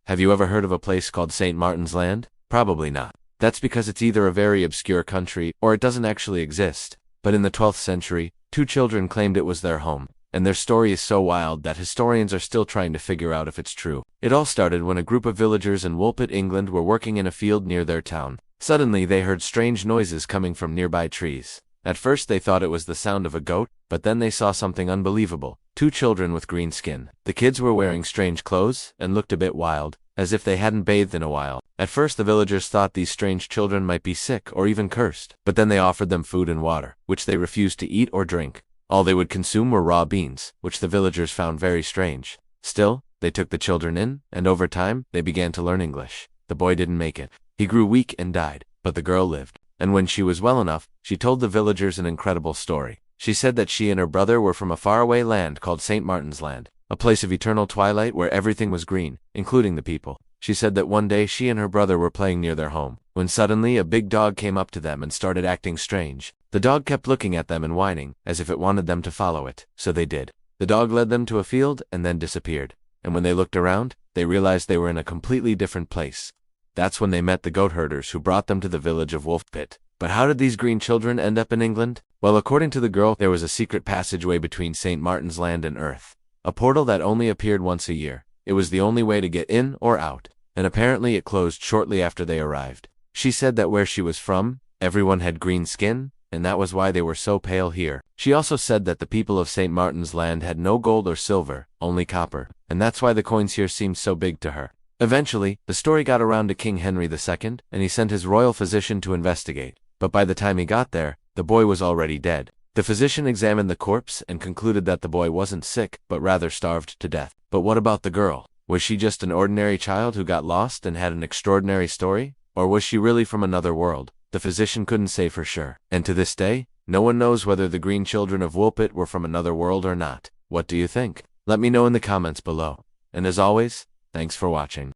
Have you ever heard of a place called St. Martin's Land? Probably not. That's because it's either a very obscure country or it doesn't actually exist. But in the 12th century, two children claimed it was their home, and their story is so wild that historians are still trying to figure out if it's true. It all started when a group of villagers in Woolpit, England were working in a field near their town. Suddenly they heard strange noises coming from nearby trees. At first they thought it was the sound of a goat, but then they saw something unbelievable. Two children with green skin. The kids were wearing strange clothes and looked a bit wild, as if they hadn't bathed in a while. At first the villagers thought these strange children might be sick or even cursed, but then they offered them food and water, which they refused to eat or drink. All they would consume were raw beans, which the villagers found very strange. Still, they took the children in, and over time, they began to learn English. The boy didn't make it. He grew weak and died, but the girl lived. And when she was well enough, she told the villagers an incredible story. She said that she and her brother were from a faraway land called St. Martin's Land, a place of eternal twilight where everything was green, including the people. She said that one day she and her brother were playing near their home, when suddenly a big dog came up to them and started acting strange. The dog kept looking at them and whining, as if it wanted them to follow it, so they did. The dog led them to a field and then disappeared. And when they looked around, they realized they were in a completely different place. That's when they met the goat herders who brought them to the village of Woolpit. But how did these green children end up in England? Well, according to the girl, there was a secret passageway between St. Martin's Land and Earth. A portal that only appeared once a year. It was the only way to get in or out, and apparently it closed shortly after they arrived. She said that where she was from, everyone had green skin, and that was why they were so pale here. She also said that the people of St. Martin's Land had no gold or silver, only copper, and that's why the coins here seemed so big to her. Eventually, the story got around to King Henry II, and he sent his royal physician to investigate. But by the time he got there, the boy was already dead. The physician examined the corpse and concluded that the boy wasn't sick, but rather starved to death. But what about the girl? Was she just an ordinary child who got lost and had an extraordinary story? Or was she really from another world? The physician couldn't say for sure. And to this day, no one knows whether the green children of Woolpit were from another world or not. What do you think? Let me know in the comments below. And as always, thanks for watching.